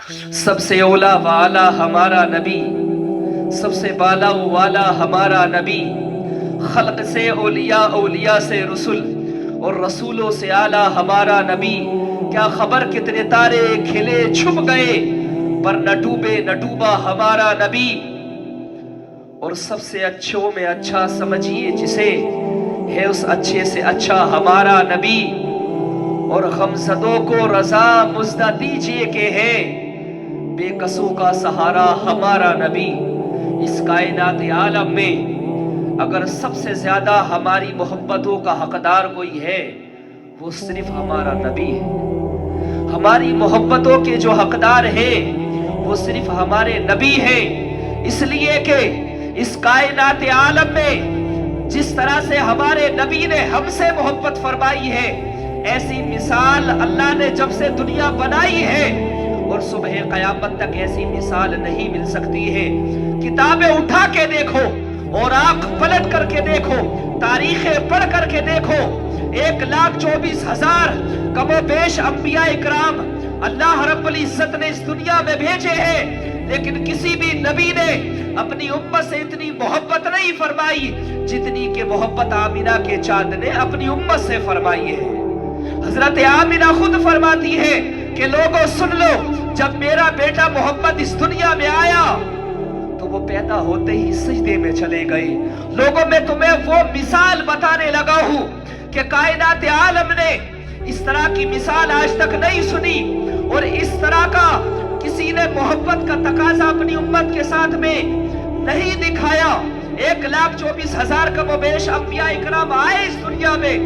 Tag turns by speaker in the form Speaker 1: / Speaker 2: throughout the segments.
Speaker 1: سب سے اولا والا ہمارا نبی، سب سے بالا والا ہمارا نبی، خلق سے اولیاء، اولیاء سے رسول، اور رسولوں سے اعلیٰ ہمارا نبی۔ کیا خبر کتنے تارے کھلے چھپ گئے، پر نہ ڈوبے نہ ڈوبا ہمارا نبی۔ اور سب سے اچھوں میں اچھا سمجھیے جسے، ہے اس اچھے سے اچھا ہمارا نبی۔ اور غمزدوں کو رضا مزدہ دیجئے کہ ہے بے کسوں کا سہارا ہمارا نبی۔ اس کائنات عالم میں اگر سب سے زیادہ ہماری محبتوں کا حقدار کوئی ہے، وہ صرف ہمارا نبی ہے۔ ہماری محبتوں کے جو حقدار ہے وہ صرف ہمارے نبی ہے، اس لیے کہ اس کائنات عالم میں جس طرح سے ہمارے نبی نے ہم سے محبت فرمائی ہے، ایسی مثال اللہ نے جب سے دنیا بنائی ہے اور صبح قیامت تک ایسی مثال نہیں مل سکتی ہے۔ کتابیں اٹھا کے دیکھو اور آنکھ پلٹ کر کے دیکھو، تاریخیں پڑھ کر کے دیکھو، 1,24,000 کم و بیش انبیاء اکرام اللہ رب العزت نے اس دنیا میں بھیجے ہیں، لیکن کسی بھی نبی نے اپنی امت سے اتنی محبت نہیں فرمائی جتنی کہ محبت آمینہ کے چاند نے اپنی امت سے فرمائی ہے۔ حضرت آمینہ خود فرماتی ہے کہ لوگوں سن لو، جب میرا بیٹا محمد اس دنیا میں آیا تو وہ پیدا ہوتے ہی سجدے میں چلے گئے۔ لوگوں میں تمہیں وہ مثال بتانے لگا ہوں کہ کائنات عالم نے اس طرح کی مثال آج تک نہیں سنی، اور اس طرح کا کسی نے محبت کا تقاضا اپنی امت کے ساتھ میں نہیں دکھایا۔ 1,24,000 کم و بیش انبیاء اکرام آئے اس دنیا میں،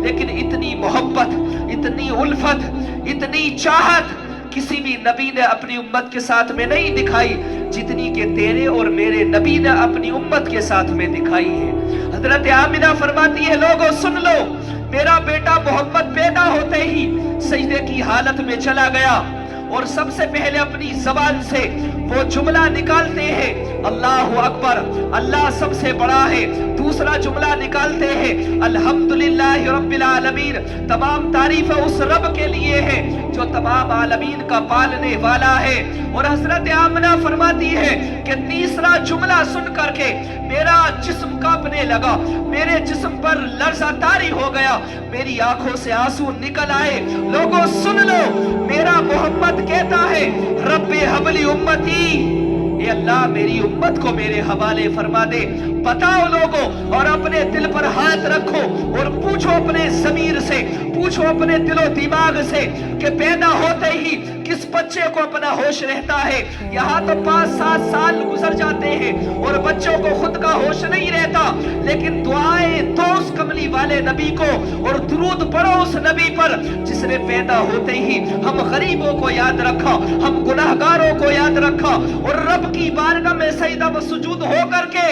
Speaker 1: لیکن اتنی محبت، اتنی الفت، اتنی چاہت کسی بھی نبی نے اپنی امت کے ساتھ میں نہیں دکھائی جتنی کہ تیرے اور میرے نبی نے اپنی امت کے ساتھ میں دکھائی ہے۔ حضرت آمینہ فرماتی ہے لوگوں سن لو، میرا بیٹا محمد پیدا ہوتے ہی سجدے کی حالت میں چلا گیا، اور سب سے پہلے اپنی زبان سے وہ جملہ نکالتے ہیں اللہ اکبر، اللہ سب سے بڑا ہے۔ دوسرا جملہ نکالتے ہیں الحمدللہ رب العالمین، تمام تعریف اس رب کے لیے ہے جو تمام عالمین کا پالنے والا ہے۔ اور حضرت آمنہ فرماتی ہے کہ تیسرا جملہ سن کر کے میرا جسم کانپنے لگا، میرے جسم پر لرزہ طاری ہو گیا، میری آنکھوں سے آنسو نکل آئے۔ لوگوں سن لو، میرا محمد کہتا ہے رب حبلی امتی، اے اللہ میری امت کو میرے حوالے فرما دے۔ بتاؤ لوگوں، اور اپنے دل پر ہاتھ رکھو اور پوچھو اپنے ضمیر سے، پوچھو اپنے دل و دماغ سے کہ پیدا ہوتے ہی کس بچے کو اپنا ہوش رہتا ہے؟ یہاں تو 5-7 سال گزر جاتے ہیں اور بچوں کو خود کا ہوش نہیں رہتا، لیکن دعائیں دو اس کملی والے نبی کو اور درود پڑھو اس نبی پر جس نے پیدا ہوتے ہی ہم غریبوں کو یاد رکھا، ہم گناہگاروں کو یاد رکھا، اور رب کی بارگاہ میں سجدہ و سجود ہو کر کے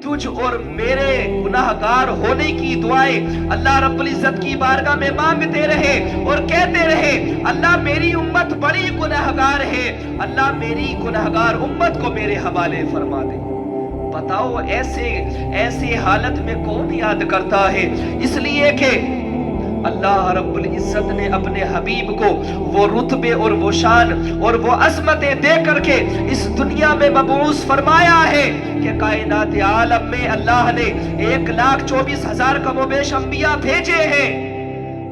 Speaker 1: تجھ اور میرے گناہگار ہونے کی دعائیں اللہ رب العزت کی بارگاہ میں مانگتے رہے اور کہتے رہے اللہ میری امت بڑی گناہگار ہے، اللہ میری گناہگار امت کو میرے حوالے فرما دے۔ بتاؤ ایسے حالت میں کون یاد کرتا ہے؟ اس لیے کہ اللہ رب العزت نے اپنے حبیب کو وہ رتبے اور وہ شان اور وہ عظمتیں دے کر کے اس دنیا میں مبعوث فرمایا ہے کہ کائنات عالم میں اللہ نے 1,24,000 کم و بیش انبیاء بھیجے ہیں،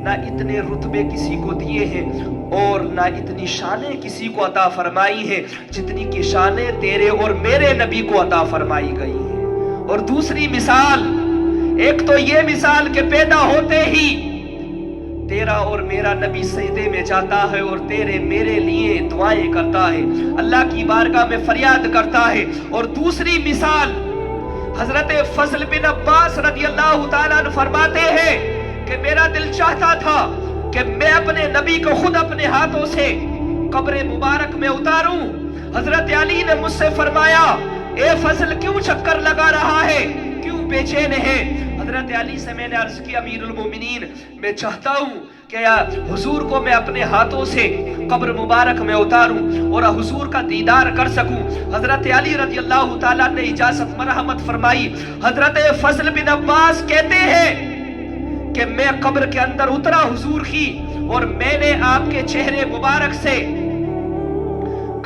Speaker 1: نہ اتنے رتبے کسی کو دیے ہیں اور نہ اتنی شانیں کسی کو عطا فرمائی ہیں جتنی کی شانیں تیرے اور میرے نبی کو عطا فرمائی گئی ہیں۔ اور دوسری مثال، ایک تو یہ مثال کہ پیدا ہوتے ہی تیرا اور میرا نبی سجدے میں جاتا ہے اور تیرے میرے لیے دعائیں کرتا ہے، اللہ کی بارگاہ میں فریاد کرتا ہے۔ اور دوسری مثال حضرت فضل بن عباس رضی اللہ تعالیٰ عنہ فرماتے ہیں کہ میرا دل چاہتا تھا کہ میں اپنے نبی کو خود اپنے ہاتھوں سے قبر مبارک میں اتاروں۔ حضرت علی نے مجھ سے فرمایا اے فضل کیوں چکر لگا رہا ہے، کیوں بے چین ہے؟ حضرت علی سے میں نے عرض کی امیر المومنین میں چاہتا ہوں کہ حضور کو میں اپنے ہاتھوں سے قبر مبارک میں اتاروں اور حضور کا دیدار کر سکوں۔ حضرت علی رضی اللہ تعالیٰ نے اجازت مرحمت فرمائی۔ حضرت فضل بن عباس کہتے ہیں کہ میں قبر کے اندر اترا حضور کی، اور میں نے آپ کے چہرے مبارک سے